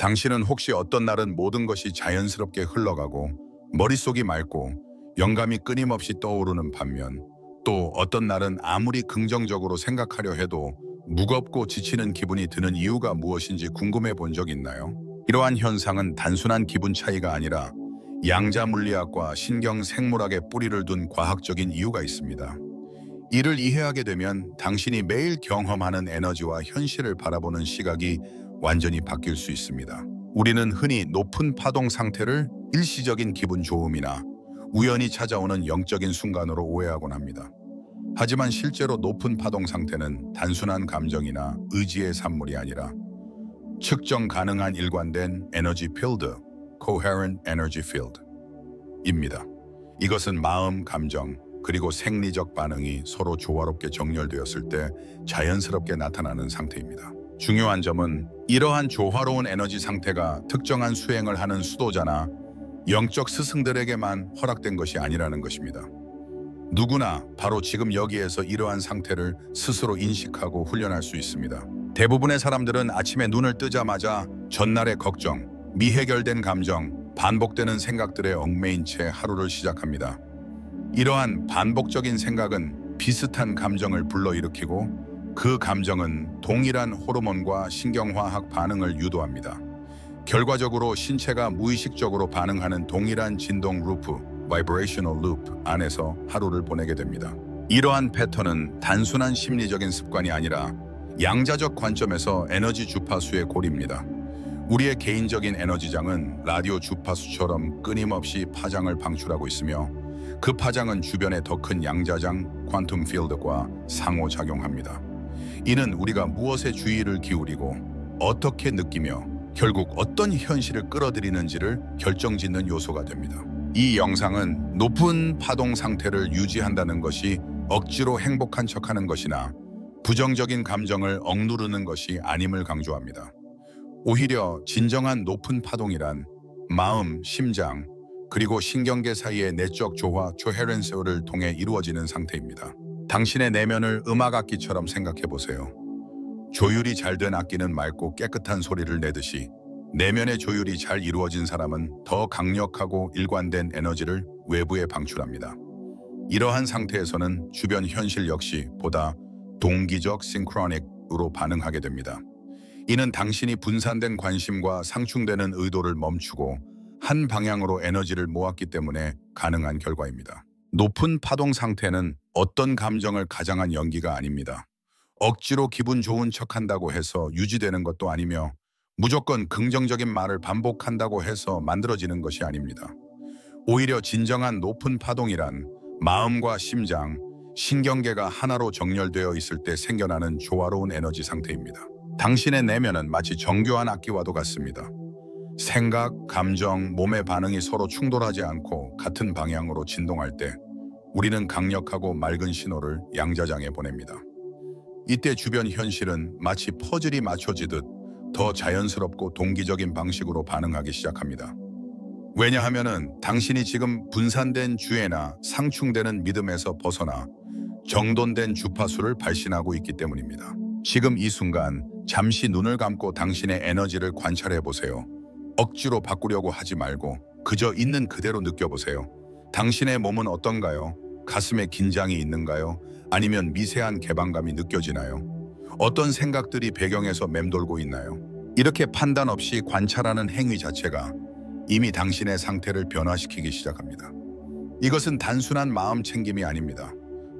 당신은 혹시 어떤 날은 모든 것이 자연스럽게 흘러가고 머릿속이 맑고 영감이 끊임없이 떠오르는 반면 또 어떤 날은 아무리 긍정적으로 생각하려 해도 무겁고 지치는 기분이 드는 이유가 무엇인지 궁금해 본 적 있나요? 이러한 현상은 단순한 기분 차이가 아니라 양자 물리학과 신경 생물학에 뿌리를 둔 과학적인 이유가 있습니다. 이를 이해하게 되면 당신이 매일 경험하는 에너지와 현실을 바라보는 시각이 완전히 바뀔 수 있습니다. 우리는 흔히 높은 파동 상태를 일시적인 기분 좋음이나 우연히 찾아오는 영적인 순간으로 오해하곤 합니다. 하지만 실제로 높은 파동 상태는 단순한 감정이나 의지의 산물이 아니라 측정 가능한 일관된 에너지 필드, coherent energy field입니다. 이것은 마음, 감정, 그리고 생리적 반응이 서로 조화롭게 정렬되었을 때 자연스럽게 나타나는 상태입니다. 중요한 점은 이러한 조화로운 에너지 상태가 특정한 수행을 하는 수도자나 영적 스승들에게만 허락된 것이 아니라는 것입니다. 누구나 바로 지금 여기에서 이러한 상태를 스스로 인식하고 훈련할 수 있습니다. 대부분의 사람들은 아침에 눈을 뜨자마자 전날의 걱정, 미해결된 감정, 반복되는 생각들에 얽매인 채 하루를 시작합니다. 이러한 반복적인 생각은 비슷한 감정을 불러일으키고 그 감정은 동일한 호르몬과 신경화학 반응을 유도합니다. 결과적으로 신체가 무의식적으로 반응하는 동일한 진동 루프, vibrational loop 안에서 하루를 보내게 됩니다. 이러한 패턴은 단순한 심리적인 습관이 아니라 양자적 관점에서 에너지 주파수의 고리입니다. 우리의 개인적인 에너지장은 라디오 주파수처럼 끊임없이 파장을 방출하고 있으며 그 파장은 주변의 더 큰 양자장, 퀀텀 필드과 상호작용합니다. 이는 우리가 무엇에 주의를 기울이고 어떻게 느끼며 결국 어떤 현실을 끌어들이는지를 결정짓는 요소가 됩니다. 이 영상은 높은 파동 상태를 유지한다는 것이 억지로 행복한 척하는 것이나 부정적인 감정을 억누르는 것이 아님을 강조합니다. 오히려 진정한 높은 파동이란 마음, 심장, 그리고 신경계 사이의 내적 조화, coherence를 통해 이루어지는 상태입니다. 당신의 내면을 음악악기처럼 생각해 보세요. 조율이 잘 된 악기는 맑고 깨끗한 소리를 내듯이 내면의 조율이 잘 이루어진 사람은 더 강력하고 일관된 에너지를 외부에 방출합니다. 이러한 상태에서는 주변 현실 역시 보다 동기적 싱크로닉으로 반응하게 됩니다. 이는 당신이 분산된 관심과 상충되는 의도를 멈추고 한 방향으로 에너지를 모았기 때문에 가능한 결과입니다. 높은 파동 상태는 어떤 감정을 가장한 연기가 아닙니다. 억지로 기분 좋은 척한다고 해서 유지되는 것도 아니며 무조건 긍정적인 말을 반복한다고 해서 만들어지는 것이 아닙니다. 오히려 진정한 높은 파동이란 마음과 심장, 신경계가 하나로 정렬되어 있을 때 생겨나는 조화로운 에너지 상태입니다. 당신의 내면은 마치 정교한 악기와도 같습니다. 생각, 감정, 몸의 반응이 서로 충돌하지 않고 같은 방향으로 진동할 때 우리는 강력하고 맑은 신호를 양자장에 보냅니다. 이때 주변 현실은 마치 퍼즐이 맞춰지듯 더 자연스럽고 동기적인 방식으로 반응하기 시작합니다. 왜냐하면 당신이 지금 분산된 주의나 상충되는 믿음에서 벗어나 정돈된 주파수를 발신하고 있기 때문입니다. 지금 이 순간 잠시 눈을 감고 당신의 에너지를 관찰해 보세요. 억지로 바꾸려고 하지 말고 그저 있는 그대로 느껴보세요. 당신의 몸은 어떤가요? 가슴에 긴장이 있는가요? 아니면 미세한 개방감이 느껴지나요? 어떤 생각들이 배경에서 맴돌고 있나요? 이렇게 판단 없이 관찰하는 행위 자체가 이미 당신의 상태를 변화시키기 시작합니다. 이것은 단순한 마음 챙김이 아닙니다.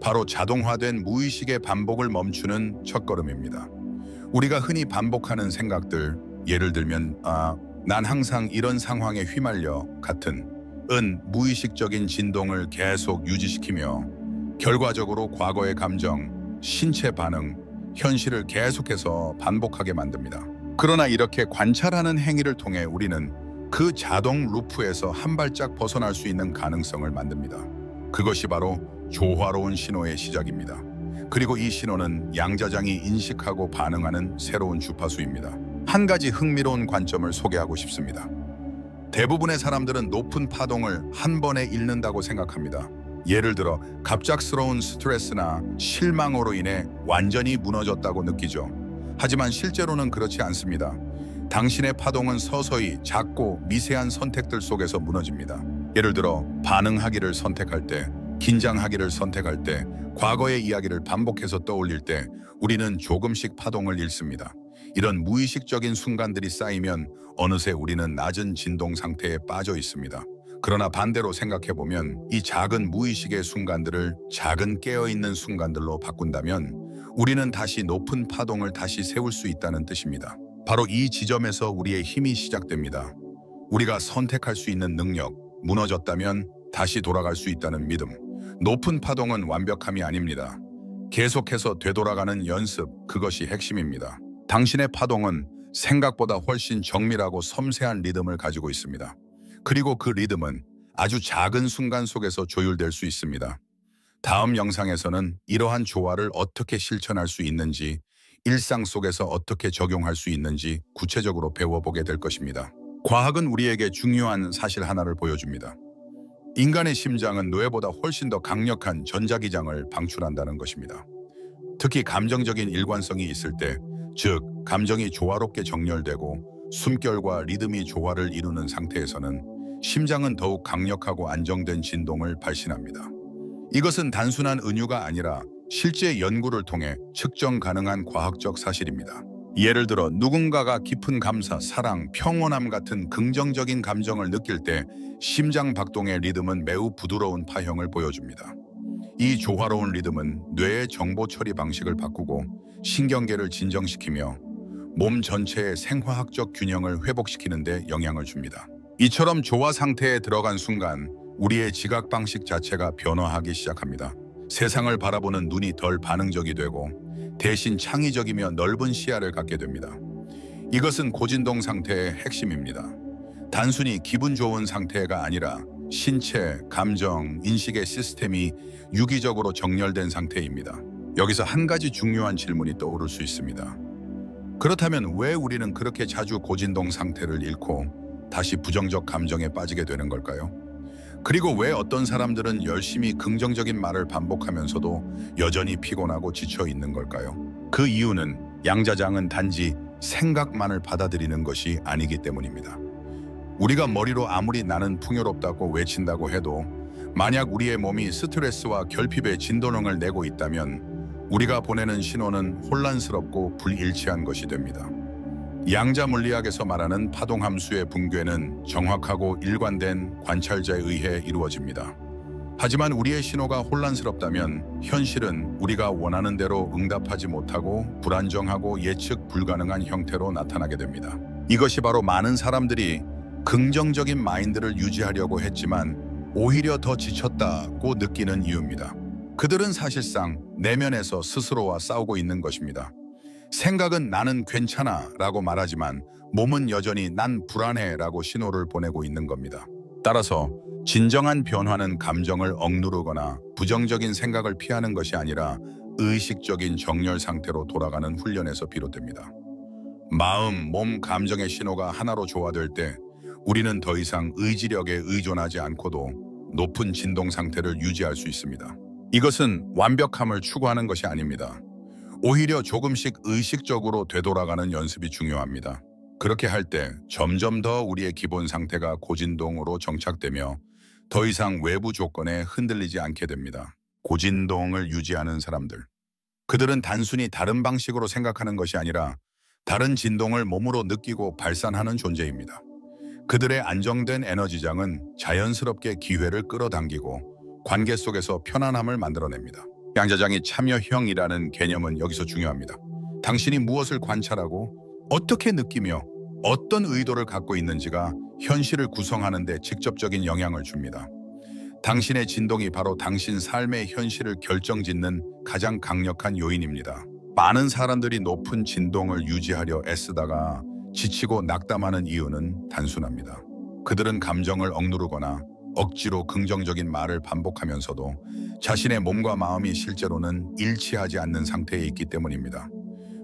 바로 자동화된 무의식의 반복을 멈추는 첫걸음입니다. 우리가 흔히 반복하는 생각들, 예를 들면 난 항상 이런 상황에 휘말려 같은 무의식적인 진동을 계속 유지시키며 결과적으로 과거의 감정, 신체 반응, 현실을 계속해서 반복하게 만듭니다. 그러나 이렇게 관찰하는 행위를 통해 우리는 그 자동 루프에서 한 발짝 벗어날 수 있는 가능성을 만듭니다. 그것이 바로 조화로운 신호의 시작입니다. 그리고 이 신호는 양자장이 인식하고 반응하는 새로운 주파수입니다. 한 가지 흥미로운 관점을 소개하고 싶습니다. 대부분의 사람들은 높은 파동을 한 번에 잃는다고 생각합니다. 예를 들어 갑작스러운 스트레스나 실망으로 인해 완전히 무너졌다고 느끼죠. 하지만 실제로는 그렇지 않습니다. 당신의 파동은 서서히 작고 미세한 선택들 속에서 무너집니다. 예를 들어 반응하기를 선택할 때, 긴장하기를 선택할 때, 과거의 이야기를 반복해서 떠올릴 때 우리는 조금씩 파동을 잃습니다. 이런 무의식적인 순간들이 쌓이면 어느새 우리는 낮은 진동 상태에 빠져 있습니다. 그러나 반대로 생각해보면 이 작은 무의식의 순간들을 작은 깨어있는 순간들로 바꾼다면 우리는 다시 높은 파동을 다시 세울 수 있다는 뜻입니다. 바로 이 지점에서 우리의 힘이 시작됩니다. 우리가 선택할 수 있는 능력, 무너졌다면 다시 돌아갈 수 있다는 믿음. 높은 파동은 완벽함이 아닙니다. 계속해서 되돌아가는 연습, 그것이 핵심입니다. 당신의 파동은 생각보다 훨씬 정밀하고 섬세한 리듬을 가지고 있습니다. 그리고 그 리듬은 아주 작은 순간 속에서 조율될 수 있습니다. 다음 영상에서는 이러한 조화를 어떻게 실천할 수 있는지, 일상 속에서 어떻게 적용할 수 있는지 구체적으로 배워보게 될 것입니다. 과학은 우리에게 중요한 사실 하나를 보여줍니다. 인간의 심장은 뇌보다 훨씬 더 강력한 전자기장을 방출한다는 것입니다. 특히 감정적인 일관성이 있을 때, 즉 감정이 조화롭게 정렬되고 숨결과 리듬이 조화를 이루는 상태에서는 심장은 더욱 강력하고 안정된 진동을 발신합니다. 이것은 단순한 은유가 아니라 실제 연구를 통해 측정 가능한 과학적 사실입니다. 예를 들어 누군가가 깊은 감사, 사랑, 평온함 같은 긍정적인 감정을 느낄 때 심장 박동의 리듬은 매우 부드러운 파형을 보여줍니다. 이 조화로운 리듬은 뇌의 정보 처리 방식을 바꾸고 신경계를 진정시키며 몸 전체의 생화학적 균형을 회복시키는 데 영향을 줍니다. 이처럼 조화 상태에 들어간 순간 우리의 지각 방식 자체가 변화하기 시작합니다. 세상을 바라보는 눈이 덜 반응적이 되고 대신 창의적이며 넓은 시야를 갖게 됩니다. 이것은 고진동 상태의 핵심입니다. 단순히 기분 좋은 상태가 아니라 신체, 감정, 인식의 시스템이 유기적으로 정렬된 상태입니다. 여기서 한 가지 중요한 질문이 떠오를 수 있습니다. 그렇다면 왜 우리는 그렇게 자주 고진동 상태를 잃고 다시 부정적 감정에 빠지게 되는 걸까요? 그리고 왜 어떤 사람들은 열심히 긍정적인 말을 반복하면서도 여전히 피곤하고 지쳐 있는 걸까요? 그 이유는 양자장은 단지 생각만을 받아들이는 것이 아니기 때문입니다. 우리가 머리로 아무리 나는 풍요롭다고 외친다고 해도 만약 우리의 몸이 스트레스와 결핍의 진동을 내고 있다면 우리가 보내는 신호는 혼란스럽고 불일치한 것이 됩니다. 양자 물리학에서 말하는 파동함수의 붕괴는 정확하고 일관된 관찰자에 의해 이루어집니다. 하지만 우리의 신호가 혼란스럽다면 현실은 우리가 원하는 대로 응답하지 못하고 불안정하고 예측 불가능한 형태로 나타나게 됩니다. 이것이 바로 많은 사람들이 긍정적인 마인드를 유지하려고 했지만 오히려 더 지쳤다고 느끼는 이유입니다. 그들은 사실상 내면에서 스스로와 싸우고 있는 것입니다. 생각은 나는 괜찮아 라고 말하지만 몸은 여전히 난 불안해 라고 신호를 보내고 있는 겁니다. 따라서 진정한 변화는 감정을 억누르거나 부정적인 생각을 피하는 것이 아니라 의식적인 정렬 상태로 돌아가는 훈련에서 비롯됩니다. 마음, 몸, 감정의 신호가 하나로 조화될 때 우리는 더 이상 의지력에 의존하지 않고도 높은 진동 상태를 유지할 수 있습니다. 이것은 완벽함을 추구하는 것이 아닙니다. 오히려 조금씩 의식적으로 되돌아가는 연습이 중요합니다. 그렇게 할 때 점점 더 우리의 기본 상태가 고진동으로 정착되며 더 이상 외부 조건에 흔들리지 않게 됩니다. 고진동을 유지하는 사람들. 그들은 단순히 다른 방식으로 생각하는 것이 아니라 다른 진동을 몸으로 느끼고 발산하는 존재입니다. 그들의 안정된 에너지장은 자연스럽게 기회를 끌어당기고 관계 속에서 편안함을 만들어냅니다. 양자장이 참여형이라는 개념은 여기서 중요합니다. 당신이 무엇을 관찰하고 어떻게 느끼며 어떤 의도를 갖고 있는지가 현실을 구성하는 데 직접적인 영향을 줍니다. 당신의 진동이 바로 당신 삶의 현실을 결정짓는 가장 강력한 요인입니다. 많은 사람들이 높은 진동을 유지하려 애쓰다가 지치고 낙담하는 이유는 단순합니다. 그들은 감정을 억누르거나 억지로 긍정적인 말을 반복하면서도 자신의 몸과 마음이 실제로는 일치하지 않는 상태에 있기 때문입니다.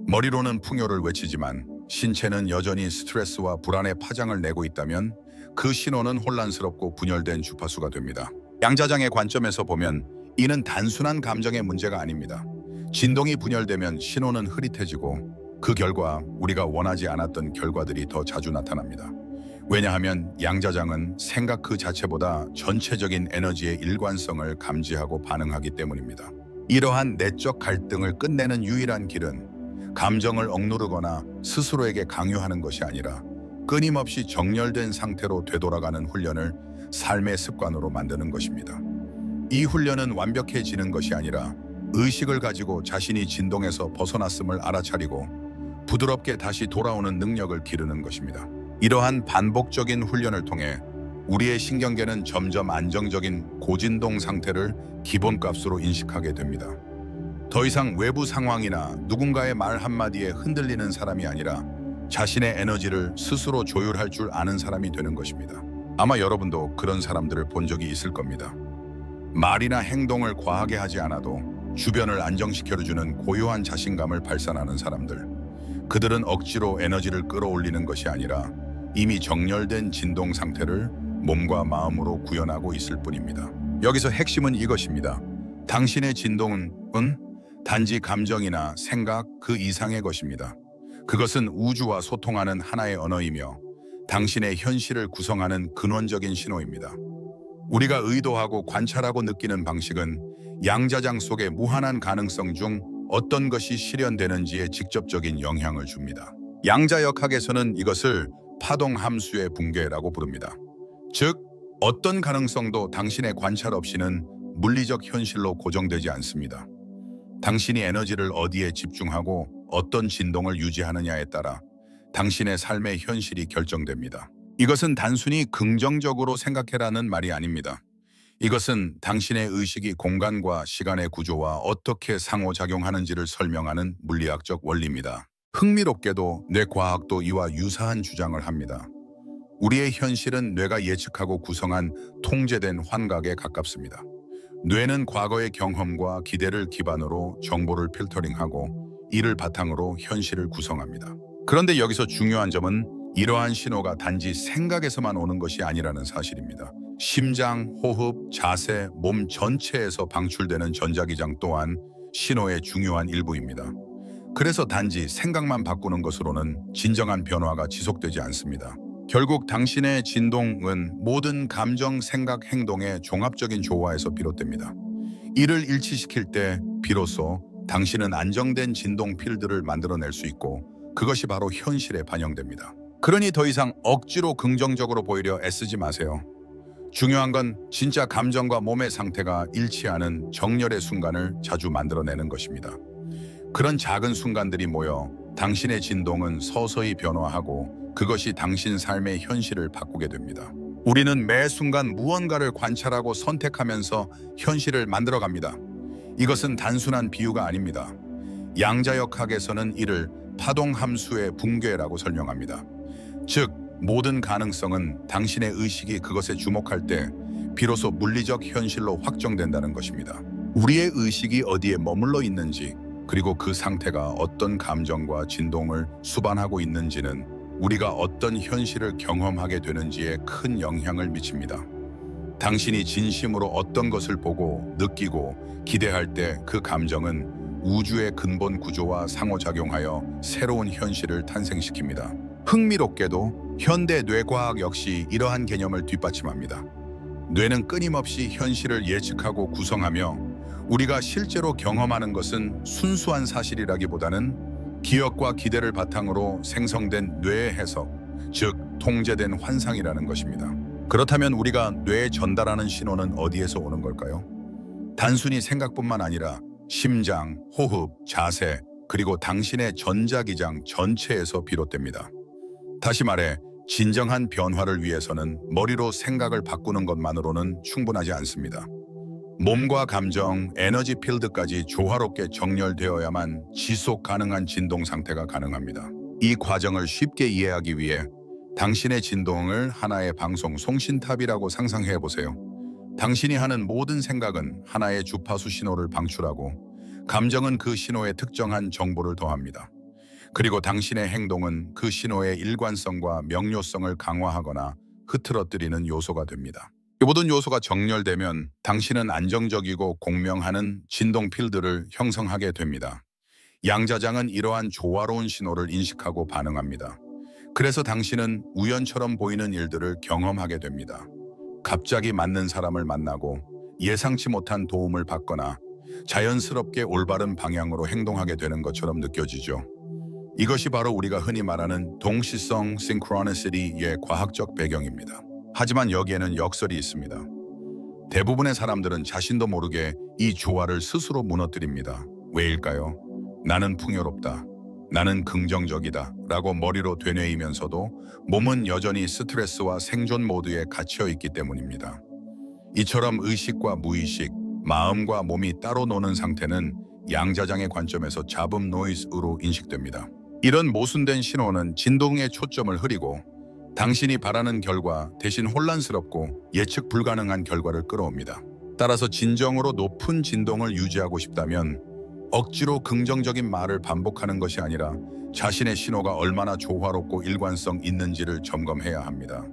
머리로는 풍요를 외치지만 신체는 여전히 스트레스와 불안의 파장을 내고 있다면 그 신호는 혼란스럽고 분열된 주파수가 됩니다. 양자장의 관점에서 보면 이는 단순한 감정의 문제가 아닙니다. 진동이 분열되면 신호는 흐릿해지고 그 결과 우리가 원하지 않았던 결과들이 더 자주 나타납니다. 왜냐하면 양자장은 생각 그 자체보다 전체적인 에너지의 일관성을 감지하고 반응하기 때문입니다. 이러한 내적 갈등을 끝내는 유일한 길은 감정을 억누르거나 스스로에게 강요하는 것이 아니라 끊임없이 정렬된 상태로 되돌아가는 훈련을 삶의 습관으로 만드는 것입니다. 이 훈련은 완벽해지는 것이 아니라 의식을 가지고 자신이 진동에서 벗어났음을 알아차리고 부드럽게 다시 돌아오는 능력을 기르는 것입니다. 이러한 반복적인 훈련을 통해 우리의 신경계는 점점 안정적인 고진동 상태를 기본값으로 인식하게 됩니다. 더 이상 외부 상황이나 누군가의 말 한마디에 흔들리는 사람이 아니라 자신의 에너지를 스스로 조율할 줄 아는 사람이 되는 것입니다. 아마 여러분도 그런 사람들을 본 적이 있을 겁니다. 말이나 행동을 과하게 하지 않아도 주변을 안정시켜주는 고요한 자신감을 발산하는 사람들. 그들은 억지로 에너지를 끌어올리는 것이 아니라 이미 정렬된 진동 상태를 몸과 마음으로 구현하고 있을 뿐입니다. 여기서 핵심은 이것입니다. 당신의 진동은 단지 감정이나 생각 그 이상의 것입니다. 그것은 우주와 소통하는 하나의 언어이며 당신의 현실을 구성하는 근원적인 신호입니다. 우리가 의도하고 관찰하고 느끼는 방식은 양자장 속의 무한한 가능성 중 어떤 것이 실현되는지에 직접적인 영향을 줍니다. 양자역학에서는 이것을 파동 함수의 붕괴라고 부릅니다. 즉, 어떤 가능성도 당신의 관찰 없이는 물리적 현실로 고정되지 않습니다. 당신이 에너지를 어디에 집중하고 어떤 진동을 유지하느냐에 따라 당신의 삶의 현실이 결정됩니다. 이것은 단순히 긍정적으로 생각해라는 말이 아닙니다. 이것은 당신의 의식이 공간과 시간의 구조와 어떻게 상호작용하는지를 설명하는 물리학적 원리입니다. 흥미롭게도 뇌과학도 이와 유사한 주장을 합니다. 우리의 현실은 뇌가 예측하고 구성한 통제된 환각에 가깝습니다. 뇌는 과거의 경험과 기대를 기반으로 정보를 필터링하고 이를 바탕으로 현실을 구성합니다. 그런데 여기서 중요한 점은 이러한 신호가 단지 생각에서만 오는 것이 아니라는 사실입니다. 심장, 호흡, 자세, 몸 전체에서 방출되는 전자기장 또한 신호의 중요한 일부입니다. 그래서 단지 생각만 바꾸는 것으로는 진정한 변화가 지속되지 않습니다. 결국 당신의 진동은 모든 감정, 생각, 행동의 종합적인 조화에서 비롯됩니다. 이를 일치시킬 때 비로소 당신은 안정된 진동 필드를 만들어낼 수 있고 그것이 바로 현실에 반영됩니다. 그러니 더 이상 억지로 긍정적으로 보이려 애쓰지 마세요. 중요한 건 진짜 감정과 몸의 상태가 일치하는 정렬의 순간을 자주 만들어내는 것입니다. 그런 작은 순간들이 모여 당신의 진동은 서서히 변화하고 그것이 당신 삶의 현실을 바꾸게 됩니다. 우리는 매 순간 무언가를 관찰하고 선택하면서 현실을 만들어갑니다. 이것은 단순한 비유가 아닙니다. 양자역학에서는 이를 파동함수의 붕괴라고 설명합니다. 즉, 모든 가능성은 당신의 의식이 그것에 주목할 때 비로소 물리적 현실로 확정된다는 것입니다. 우리의 의식이 어디에 머물러 있는지 그리고 그 상태가 어떤 감정과 진동을 수반하고 있는지는 우리가 어떤 현실을 경험하게 되는지에 큰 영향을 미칩니다. 당신이 진심으로 어떤 것을 보고 느끼고 기대할 때 그 감정은 우주의 근본 구조와 상호작용하여 새로운 현실을 탄생시킵니다. 흥미롭게도 현대 뇌과학 역시 이러한 개념을 뒷받침합니다. 뇌는 끊임없이 현실을 예측하고 구성하며 우리가 실제로 경험하는 것은 순수한 사실이라기보다는 기억과 기대를 바탕으로 생성된 뇌의 해석, 즉 통제된 환상이라는 것입니다. 그렇다면 우리가 뇌에 전달하는 신호는 어디에서 오는 걸까요? 단순히 생각뿐만 아니라 심장, 호흡, 자세, 그리고 당신의 전자기장 전체에서 비롯됩니다. 다시 말해 진정한 변화를 위해서는 머리로 생각을 바꾸는 것만으로는 충분하지 않습니다. 몸과 감정, 에너지 필드까지 조화롭게 정렬되어야만 지속 가능한 진동 상태가 가능합니다. 이 과정을 쉽게 이해하기 위해 당신의 진동을 하나의 방송 송신탑이라고 상상해 보세요. 당신이 하는 모든 생각은 하나의 주파수 신호를 방출하고 감정은 그 신호에 특정한 정보를 더합니다. 그리고 당신의 행동은 그 신호의 일관성과 명료성을 강화하거나 흐트러뜨리는 요소가 됩니다. 이 모든 요소가 정렬되면 당신은 안정적이고 공명하는 진동 필드를 형성하게 됩니다. 양자장은 이러한 조화로운 신호를 인식하고 반응합니다. 그래서 당신은 우연처럼 보이는 일들을 경험하게 됩니다. 갑자기 맞는 사람을 만나고 예상치 못한 도움을 받거나 자연스럽게 올바른 방향으로 행동하게 되는 것처럼 느껴지죠. 이것이 바로 우리가 흔히 말하는 동시성 synchronicity의 과학적 배경입니다. 하지만 여기에는 역설이 있습니다. 대부분의 사람들은 자신도 모르게 이 조화를 스스로 무너뜨립니다. 왜일까요? 나는 풍요롭다. 나는 긍정적이다. 라고 머리로 되뇌이면서도 몸은 여전히 스트레스와 생존 모드에 갇혀 있기 때문입니다. 이처럼 의식과 무의식, 마음과 몸이 따로 노는 상태는 양자장의 관점에서 잡음 노이즈로 인식됩니다. 이런 모순된 신호는 진동의 초점을 흐리고 당신이 바라는 결과 대신 혼란스럽고 예측 불가능한 결과를 끌어옵니다. 따라서 진정으로 높은 진동을 유지하고 싶다면 억지로 긍정적인 말을 반복하는 것이 아니라 자신의 신호가 얼마나 조화롭고 일관성 있는지를 점검해야 합니다.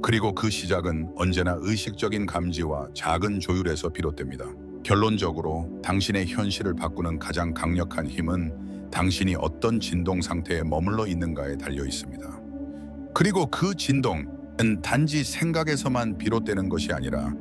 그리고 그 시작은 언제나 의식적인 감지와 작은 조율에서 비롯됩니다. 결론적으로 당신의 현실을 바꾸는 가장 강력한 힘은 당신이 어떤 진동 상태에 머물러 있는가에 달려 있습니다. 그리고 그 진동은 단지 생각에서만 비롯되는 것이 아니라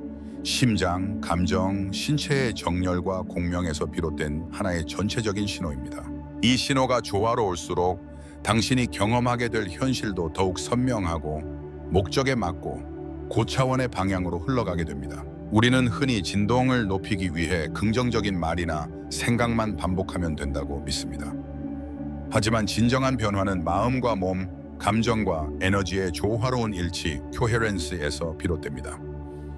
심장, 감정, 신체의 정렬과 공명에서 비롯된 하나의 전체적인 신호입니다. 이 신호가 조화로울수록 당신이 경험하게 될 현실도 더욱 선명하고 목적에 맞고 고차원의 방향으로 흘러가게 됩니다. 우리는 흔히 진동을 높이기 위해 긍정적인 말이나 생각만 반복하면 된다고 믿습니다. 하지만 진정한 변화는 마음과 몸, 감정과 에너지의 조화로운 일치, coherence에서 비롯됩니다.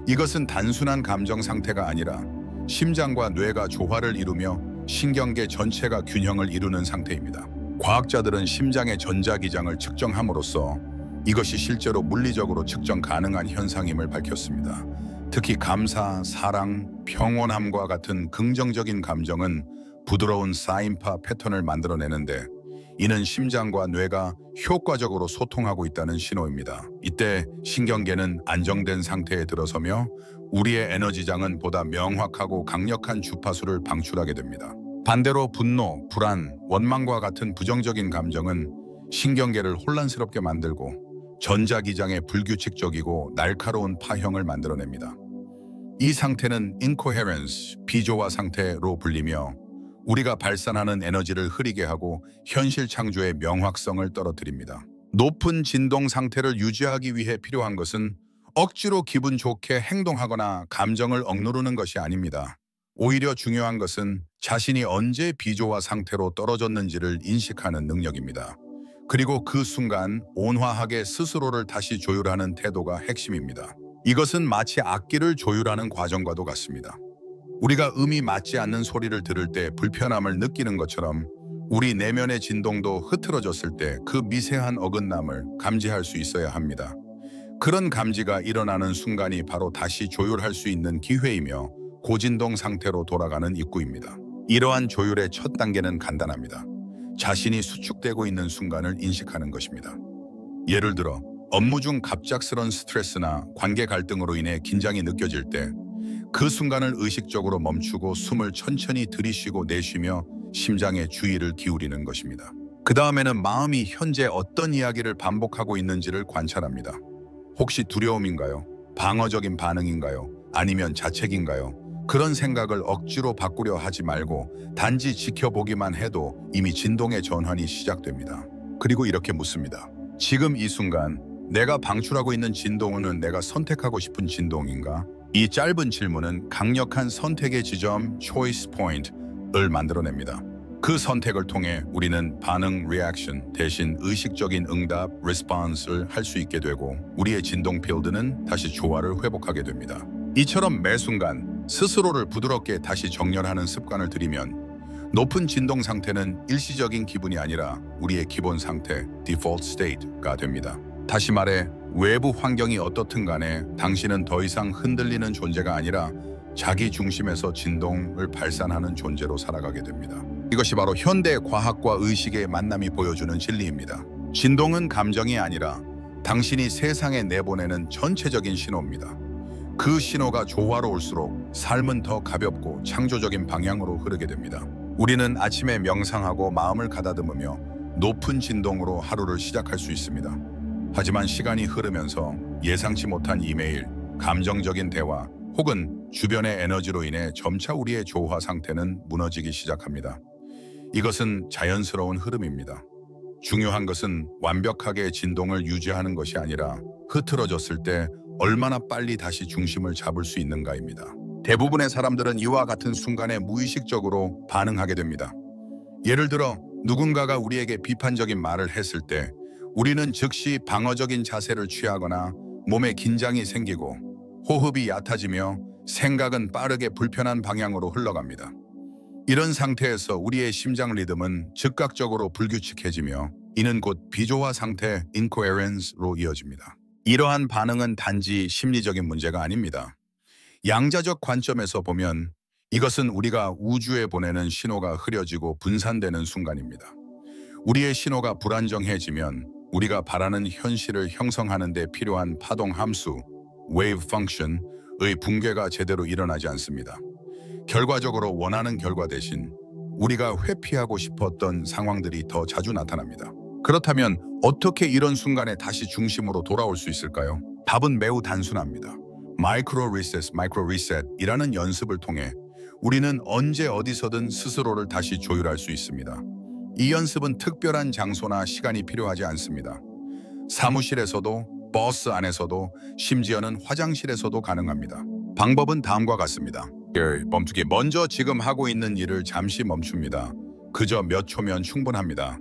이것은 단순한 감정 상태가 아니라 심장과 뇌가 조화를 이루며 신경계 전체가 균형을 이루는 상태입니다. 과학자들은 심장의 전자기장을 측정함으로써 이것이 실제로 물리적으로 측정 가능한 현상임을 밝혔습니다. 특히 감사, 사랑, 평온함과 같은 긍정적인 감정은 부드러운 사인파 패턴을 만들어내는데 이는 심장과 뇌가 효과적으로 소통하고 있다는 신호입니다. 이때 신경계는 안정된 상태에 들어서며 우리의 에너지장은 보다 명확하고 강력한 주파수를 방출하게 됩니다. 반대로 분노, 불안, 원망과 같은 부정적인 감정은 신경계를 혼란스럽게 만들고 전자기장의 불규칙적이고 날카로운 파형을 만들어냅니다. 이 상태는 incoherence, 비조화 상태로 불리며 우리가 발산하는 에너지를 흐리게 하고 현실 창조의 명확성을 떨어뜨립니다. 높은 진동 상태를 유지하기 위해 필요한 것은 억지로 기분 좋게 행동하거나 감정을 억누르는 것이 아닙니다. 오히려 중요한 것은 자신이 언제 비조화 상태로 떨어졌는지를 인식하는 능력입니다. 그리고 그 순간 온화하게 스스로를 다시 조율하는 태도가 핵심입니다. 이것은 마치 악기를 조율하는 과정과도 같습니다. 우리가 음이 맞지 않는 소리를 들을 때 불편함을 느끼는 것처럼 우리 내면의 진동도 흐트러졌을 때 그 미세한 어긋남을 감지할 수 있어야 합니다. 그런 감지가 일어나는 순간이 바로 다시 조율할 수 있는 기회이며 고진동 상태로 돌아가는 입구입니다. 이러한 조율의 첫 단계는 간단합니다. 자신이 수축되고 있는 순간을 인식하는 것입니다. 예를 들어 업무 중 갑작스런 스트레스나 관계 갈등으로 인해 긴장이 느껴질 때 그 순간을 의식적으로 멈추고 숨을 천천히 들이쉬고 내쉬며 심장에 주의를 기울이는 것입니다. 그 다음에는 마음이 현재 어떤 이야기를 반복하고 있는지를 관찰합니다. 혹시 두려움인가요? 방어적인 반응인가요? 아니면 자책인가요? 그런 생각을 억지로 바꾸려 하지 말고 단지 지켜보기만 해도 이미 진동의 전환이 시작됩니다. 그리고 이렇게 묻습니다. 지금 이 순간 내가 방출하고 있는 진동은 내가 선택하고 싶은 진동인가? 이 짧은 질문은 강력한 선택의 지점 choice point을 만들어냅니다. 그 선택을 통해 우리는 반응 reaction 대신 의식적인 응답 response를 할 수 있게 되고 우리의 진동 필드는 다시 조화를 회복하게 됩니다. 이처럼 매 순간 스스로를 부드럽게 다시 정렬하는 습관을 들이면 높은 진동 상태는 일시적인 기분이 아니라 우리의 기본 상태 default state가 됩니다. 다시 말해 외부 환경이 어떻든 간에 당신은 더 이상 흔들리는 존재가 아니라 자기 중심에서 진동을 발산하는 존재로 살아가게 됩니다. 이것이 바로 현대 과학과 의식의 만남이 보여주는 진리입니다. 진동은 감정이 아니라 당신이 세상에 내보내는 전체적인 신호입니다. 그 신호가 조화로울수록 삶은 더 가볍고 창조적인 방향으로 흐르게 됩니다. 우리는 아침에 명상하고 마음을 가다듬으며 높은 진동으로 하루를 시작할 수 있습니다. 하지만 시간이 흐르면서 예상치 못한 이메일, 감정적인 대화 혹은 주변의 에너지로 인해 점차 우리의 조화 상태는 무너지기 시작합니다. 이것은 자연스러운 흐름입니다. 중요한 것은 완벽하게 진동을 유지하는 것이 아니라 흐트러졌을 때 얼마나 빨리 다시 중심을 잡을 수 있는가입니다. 대부분의 사람들은 이와 같은 순간에 무의식적으로 반응하게 됩니다. 예를 들어 누군가가 우리에게 비판적인 말을 했을 때 우리는 즉시 방어적인 자세를 취하거나 몸에 긴장이 생기고 호흡이 얕아지며 생각은 빠르게 불편한 방향으로 흘러갑니다. 이런 상태에서 우리의 심장 리듬은 즉각적으로 불규칙해지며 이는 곧 비조화 상태 incoherence로 이어집니다. 이러한 반응은 단지 심리적인 문제가 아닙니다. 양자적 관점에서 보면 이것은 우리가 우주에 보내는 신호가 흐려지고 분산되는 순간입니다. 우리의 신호가 불안정해지면 우리가 바라는 현실을 형성하는 데 필요한 파동 함수, wave function의 붕괴가 제대로 일어나지 않습니다. 결과적으로 원하는 결과 대신 우리가 회피하고 싶었던 상황들이 더 자주 나타납니다. 그렇다면 어떻게 이런 순간에 다시 중심으로 돌아올 수 있을까요? 답은 매우 단순합니다. 마이크로 리셋이라는 연습을 통해 우리는 언제 어디서든 스스로를 다시 조율할 수 있습니다. 이 연습은 특별한 장소나 시간이 필요하지 않습니다. 사무실에서도, 버스 안에서도, 심지어는 화장실에서도 가능합니다. 방법은 다음과 같습니다. 멈추기. 먼저 지금 하고 있는 일을 잠시 멈춥니다. 그저 몇 초면 충분합니다.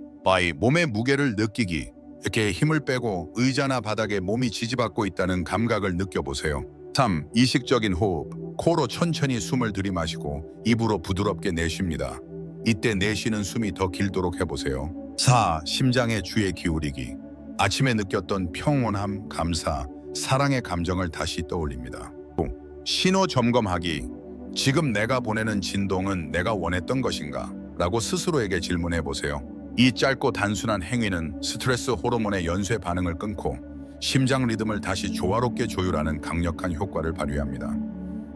몸의 무게를 느끼기. 이렇게 힘을 빼고 의자나 바닥에 몸이 지지받고 있다는 감각을 느껴보세요. 3. 이식적인 호흡. 코로 천천히 숨을 들이마시고 입으로 부드럽게 내쉽니다. 이때 내쉬는 숨이 더 길도록 해보세요. 4. 심장의 주에 기울이기. 아침에 느꼈던 평온함, 감사, 사랑의 감정을 다시 떠올립니다. 5. 신호 점검하기. 지금 내가 보내는 진동은 내가 원했던 것인가? 라고 스스로에게 질문해보세요. 이 짧고 단순한 행위는 스트레스 호르몬의 연쇄 반응을 끊고 심장 리듬을 다시 조화롭게 조율하는 강력한 효과를 발휘합니다.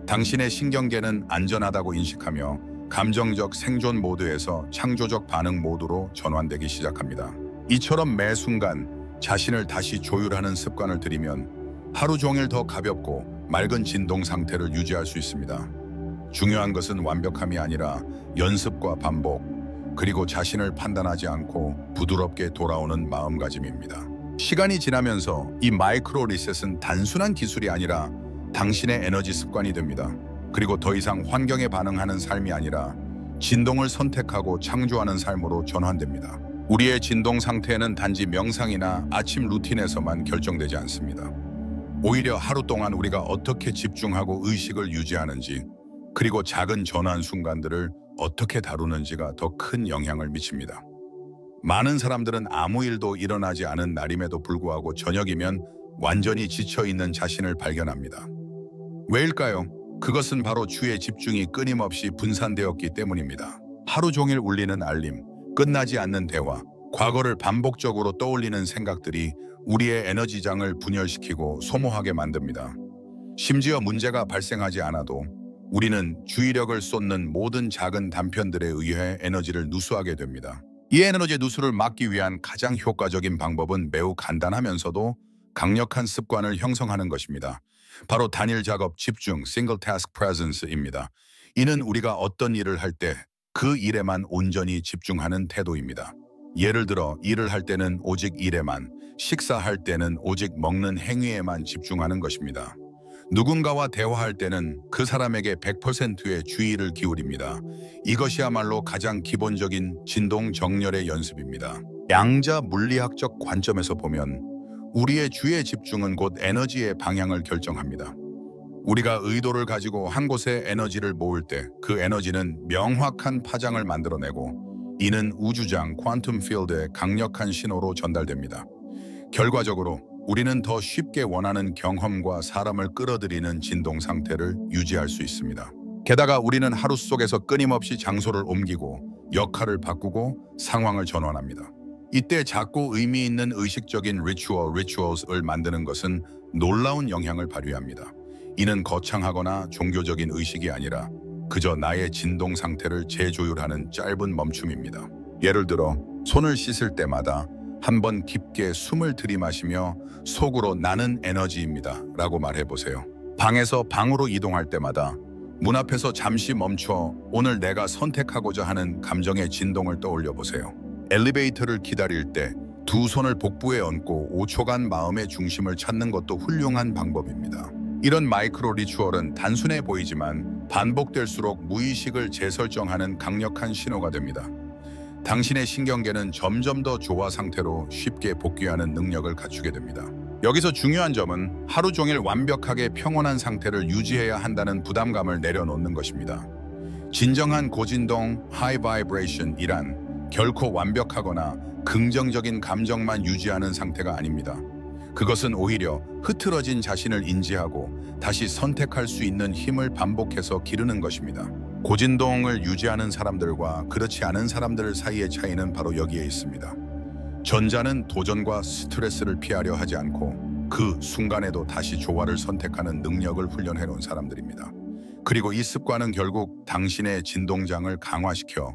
당신의 신경계는 안전하다고 인식하며 감정적 생존 모드에서 창조적 반응 모드로 전환되기 시작합니다. 이처럼 매 순간 자신을 다시 조율하는 습관을 들이면 하루 종일 더 가볍고 맑은 진동 상태를 유지할 수 있습니다. 중요한 것은 완벽함이 아니라 연습과 반복, 그리고 자신을 판단하지 않고 부드럽게 돌아오는 마음가짐입니다. 시간이 지나면서 이 마이크로 리셋은 단순한 기술이 아니라 당신의 에너지 습관이 됩니다. 그리고 더 이상 환경에 반응하는 삶이 아니라 진동을 선택하고 창조하는 삶으로 전환됩니다. 우리의 진동 상태는 단지 명상이나 아침 루틴에서만 결정되지 않습니다. 오히려 하루 동안 우리가 어떻게 집중하고 의식을 유지하는지, 그리고 작은 전환 순간들을 어떻게 다루는지가 더 큰 영향을 미칩니다. 많은 사람들은 아무 일도 일어나지 않은 날임에도 불구하고 저녁이면 완전히 지쳐있는 자신을 발견합니다. 왜일까요? 그것은 바로 주의 집중이 끊임없이 분산되었기 때문입니다. 하루 종일 울리는 알림, 끝나지 않는 대화, 과거를 반복적으로 떠올리는 생각들이 우리의 에너지장을 분열시키고 소모하게 만듭니다. 심지어 문제가 발생하지 않아도 우리는 주의력을 쏟는 모든 작은 단편들에 의해 에너지를 누수하게 됩니다. 이 에너지 누수를 막기 위한 가장 효과적인 방법은 매우 간단하면서도 강력한 습관을 형성하는 것입니다. 바로 단일 작업 집중, Single Task Presence입니다. 이는 우리가 어떤 일을 할 때 그 일에만 온전히 집중하는 태도입니다. 예를 들어 일을 할 때는 오직 일에만, 식사할 때는 오직 먹는 행위에만 집중하는 것입니다. 누군가와 대화할 때는 그 사람에게 100%의 주의를 기울입니다. 이것이야말로 가장 기본적인 진동 정렬의 연습입니다. 양자 물리학적 관점에서 보면 우리의 주의 집중은 곧 에너지의 방향을 결정합니다. 우리가 의도를 가지고 한 곳에 에너지를 모을 때 그 에너지는 명확한 파장을 만들어내고 이는 우주장 퀀텀 필드의 강력한 신호로 전달됩니다. 결과적으로 우리는 더 쉽게 원하는 경험과 사람을 끌어들이는 진동 상태를 유지할 수 있습니다. 게다가 우리는 하루 속에서 끊임없이 장소를 옮기고 역할을 바꾸고 상황을 전환합니다. 이때 작고 의미 있는 의식적인 rituals을 만드는 것은 놀라운 영향을 발휘합니다. 이는 거창하거나 종교적인 의식이 아니라 그저 나의 진동 상태를 재조율하는 짧은 멈춤입니다. 예를 들어 손을 씻을 때마다 한번 깊게 숨을 들이마시며 속으로 나는 에너지입니다 라고 말해보세요. 방에서 방으로 이동할 때마다 문 앞에서 잠시 멈춰 오늘 내가 선택하고자 하는 감정의 진동을 떠올려 보세요. 엘리베이터를 기다릴 때 두 손을 복부에 얹고 5초간 마음의 중심을 찾는 것도 훌륭한 방법입니다. 이런 마이크로 리추얼은 단순해 보이지만 반복될수록 무의식을 재설정하는 강력한 신호가 됩니다. 당신의 신경계는 점점 더 조화 상태로 쉽게 복귀하는 능력을 갖추게 됩니다. 여기서 중요한 점은 하루 종일 완벽하게 평온한 상태를 유지해야 한다는 부담감을 내려놓는 것입니다. 진정한 고진동 (high vibration)이란 결코 완벽하거나 긍정적인 감정만 유지하는 상태가 아닙니다. 그것은 오히려 흐트러진 자신을 인지하고 다시 선택할 수 있는 힘을 반복해서 기르는 것입니다. 고진동을 유지하는 사람들과 그렇지 않은 사람들 사이의 차이는 바로 여기에 있습니다. 전자는 도전과 스트레스를 피하려 하지 않고 그 순간에도 다시 조화를 선택하는 능력을 훈련해 놓은 사람들입니다. 그리고 이 습관은 결국 당신의 진동장을 강화시켜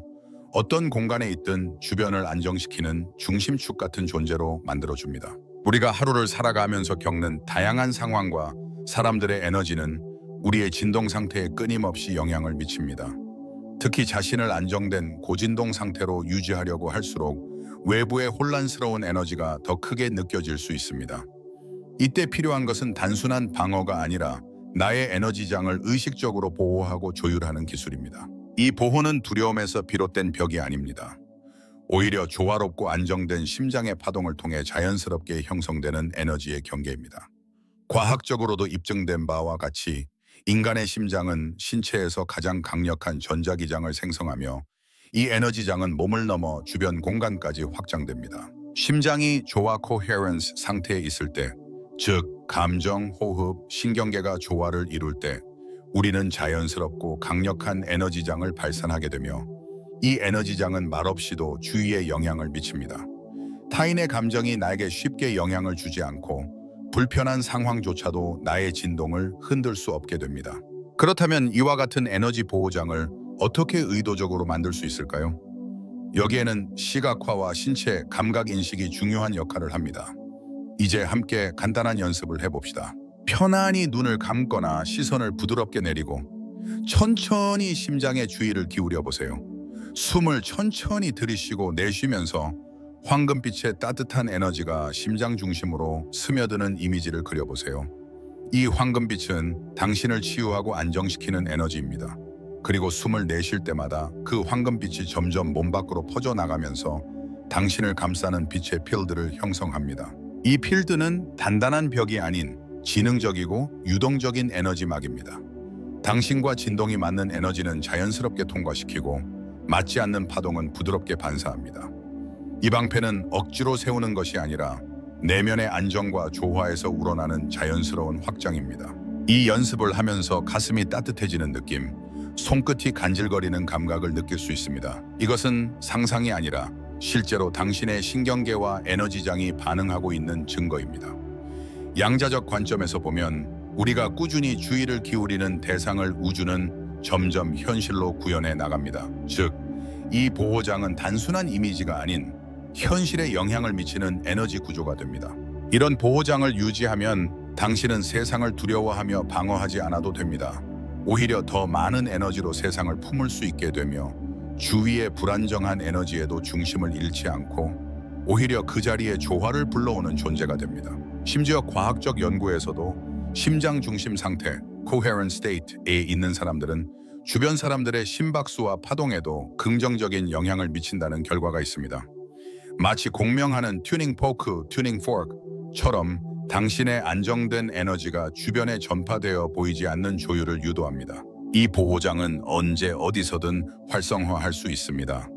어떤 공간에 있든 주변을 안정시키는 중심축 같은 존재로 만들어줍니다. 우리가 하루를 살아가면서 겪는 다양한 상황과 사람들의 에너지는 우리의 진동 상태에 끊임없이 영향을 미칩니다. 특히 자신을 안정된 고진동 상태로 유지하려고 할수록 외부의 혼란스러운 에너지가 더 크게 느껴질 수 있습니다. 이때 필요한 것은 단순한 방어가 아니라 나의 에너지장을 의식적으로 보호하고 조율하는 기술입니다. 이 보호는 두려움에서 비롯된 벽이 아닙니다. 오히려 조화롭고 안정된 심장의 파동을 통해 자연스럽게 형성되는 에너지의 경계입니다. 과학적으로도 입증된 바와 같이 인간의 심장은 신체에서 가장 강력한 전자기장을 생성하며 이 에너지장은 몸을 넘어 주변 공간까지 확장됩니다. 심장이 조화 coherence 상태에 있을 때, 즉 감정, 호흡, 신경계가 조화를 이룰 때 우리는 자연스럽고 강력한 에너지장을 발산하게 되며 이 에너지장은 말없이도 주위에 영향을 미칩니다. 타인의 감정이 나에게 쉽게 영향을 주지 않고 불편한 상황조차도 나의 진동을 흔들 수 없게 됩니다. 그렇다면 이와 같은 에너지 보호장을 어떻게 의도적으로 만들 수 있을까요? 여기에는 시각화와 신체 감각 인식이 중요한 역할을 합니다. 이제 함께 간단한 연습을 해봅시다. 편안히 눈을 감거나 시선을 부드럽게 내리고 천천히 심장의 주의를 기울여 보세요. 숨을 천천히 들이쉬고 내쉬면서 황금빛의 따뜻한 에너지가 심장 중심으로 스며드는 이미지를 그려보세요. 이 황금빛은 당신을 치유하고 안정시키는 에너지입니다. 그리고 숨을 내쉴 때마다 그 황금빛이 점점 몸 밖으로 퍼져나가면서 당신을 감싸는 빛의 필드를 형성합니다. 이 필드는 단단한 벽이 아닌 지능적이고 유동적인 에너지막입니다. 당신과 진동이 맞는 에너지는 자연스럽게 통과시키고 맞지 않는 파동은 부드럽게 반사합니다. 이 방패는 억지로 세우는 것이 아니라 내면의 안정과 조화에서 우러나는 자연스러운 확장입니다. 이 연습을 하면서 가슴이 따뜻해지는 느낌, 손끝이 간질거리는 감각을 느낄 수 있습니다. 이것은 상상이 아니라 실제로 당신의 신경계와 에너지장이 반응하고 있는 증거입니다. 양자적 관점에서 보면 우리가 꾸준히 주의를 기울이는 대상을 우주는 점점 현실로 구현해 나갑니다. 즉, 이 보호장은 단순한 이미지가 아닌 현실에 영향을 미치는 에너지 구조가 됩니다. 이런 보호장을 유지하면 당신은 세상을 두려워하며 방어하지 않아도 됩니다. 오히려 더 많은 에너지로 세상을 품을 수 있게 되며 주위의 불안정한 에너지에도 중심을 잃지 않고 오히려 그 자리에 조화를 불러오는 존재가 됩니다. 심지어 과학적 연구에서도 심장 중심 상태, coherent state에 있는 사람들은 주변 사람들의 심박수와 파동에도 긍정적인 영향을 미친다는 결과가 있습니다. 마치 공명하는 튜닝 포크, 튜닝 포크처럼 당신의 안정된 에너지가 주변에 전파되어 보이지 않는 조율을 유도합니다. 이 보호장은 언제 어디서든 활성화할 수 있습니다.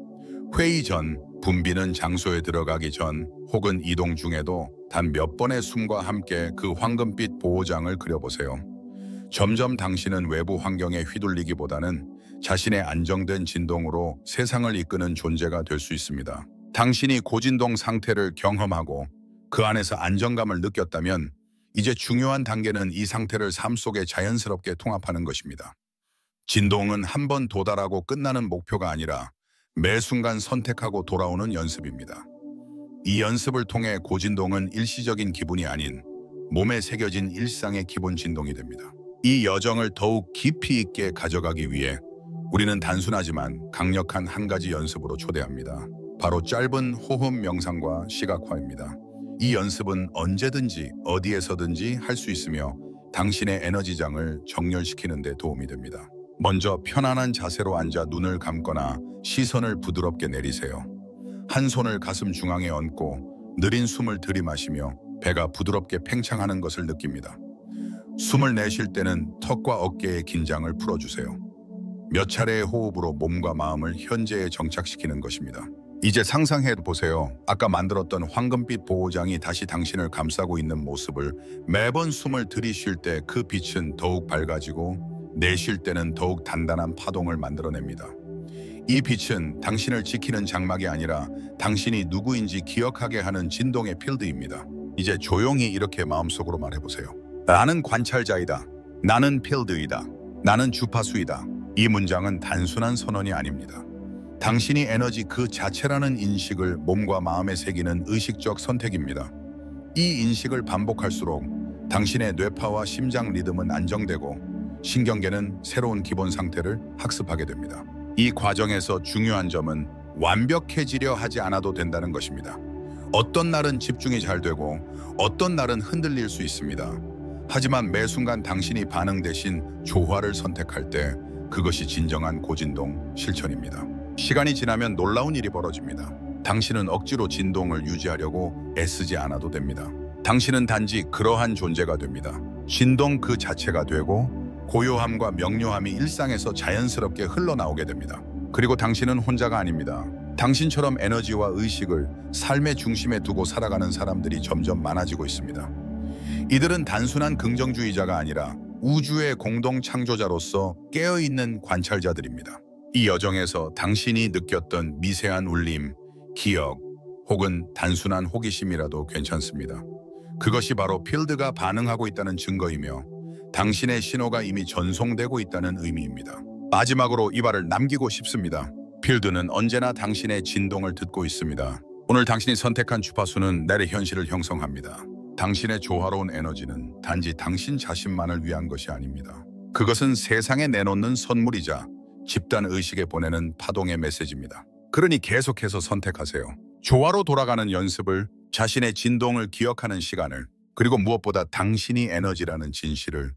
회의 전, 붐비는 장소에 들어가기 전 혹은 이동 중에도 단 몇 번의 숨과 함께 그 황금빛 보호장을 그려보세요. 점점 당신은 외부 환경에 휘둘리기보다는 자신의 안정된 진동으로 세상을 이끄는 존재가 될 수 있습니다. 당신이 고진동 상태를 경험하고 그 안에서 안정감을 느꼈다면 이제 중요한 단계는 이 상태를 삶 속에 자연스럽게 통합하는 것입니다. 진동은 한 번 도달하고 끝나는 목표가 아니라 매 순간 선택하고 돌아오는 연습입니다. 이 연습을 통해 고진동은 일시적인 기분이 아닌 몸에 새겨진 일상의 기본 진동이 됩니다. 이 여정을 더욱 깊이 있게 가져가기 위해 우리는 단순하지만 강력한 한 가지 연습으로 초대합니다. 바로 짧은 호흡 명상과 시각화입니다. 이 연습은 언제든지 어디에서든지 할 수 있으며 당신의 에너지장을 정렬시키는 데 도움이 됩니다. 먼저 편안한 자세로 앉아 눈을 감거나 시선을 부드럽게 내리세요. 한 손을 가슴 중앙에 얹고 느린 숨을 들이마시며 배가 부드럽게 팽창하는 것을 느낍니다. 숨을 내쉴 때는 턱과 어깨의 긴장을 풀어주세요. 몇 차례의 호흡으로 몸과 마음을 현재에 정착시키는 것입니다. 이제 상상해 보세요. 아까 만들었던 황금빛 보호장이 다시 당신을 감싸고 있는 모습을. 매번 숨을 들이쉴 때 그 빛은 더욱 밝아지고 내쉴 때는 더욱 단단한 파동을 만들어냅니다. 이 빛은 당신을 지키는 장막이 아니라 당신이 누구인지 기억하게 하는 진동의 필드입니다. 이제 조용히 이렇게 마음속으로 말해보세요. 나는 관찰자이다. 나는 필드이다. 나는 주파수이다. 이 문장은 단순한 선언이 아닙니다. 당신이 에너지 그 자체라는 인식을 몸과 마음에 새기는 의식적 선택입니다. 이 인식을 반복할수록 당신의 뇌파와 심장 리듬은 안정되고 신경계는 새로운 기본 상태를 학습하게 됩니다. 이 과정에서 중요한 점은 완벽해지려 하지 않아도 된다는 것입니다. 어떤 날은 집중이 잘 되고 어떤 날은 흔들릴 수 있습니다. 하지만 매 순간 당신이 반응 대신 조화를 선택할 때 그것이 진정한 고진동 실천입니다. 시간이 지나면 놀라운 일이 벌어집니다. 당신은 억지로 진동을 유지하려고 애쓰지 않아도 됩니다. 당신은 단지 그러한 존재가 됩니다. 진동 그 자체가 되고 고요함과 명료함이 일상에서 자연스럽게 흘러나오게 됩니다. 그리고 당신은 혼자가 아닙니다. 당신처럼 에너지와 의식을 삶의 중심에 두고 살아가는 사람들이 점점 많아지고 있습니다. 이들은 단순한 긍정주의자가 아니라 우주의 공동 창조자로서 깨어있는 관찰자들입니다. 이 여정에서 당신이 느꼈던 미세한 울림, 기억, 혹은 단순한 호기심이라도 괜찮습니다. 그것이 바로 필드가 반응하고 있다는 증거이며 당신의 신호가 이미 전송되고 있다는 의미입니다. 마지막으로 이 말을 남기고 싶습니다. 필드는 언제나 당신의 진동을 듣고 있습니다. 오늘 당신이 선택한 주파수는 내일의 현실을 형성합니다. 당신의 조화로운 에너지는 단지 당신 자신만을 위한 것이 아닙니다. 그것은 세상에 내놓는 선물이자 집단의식에 보내는 파동의 메시지입니다. 그러니 계속해서 선택하세요. 조화로 돌아가는 연습을, 자신의 진동을 기억하는 시간을, 그리고 무엇보다 당신이 에너지라는 진실을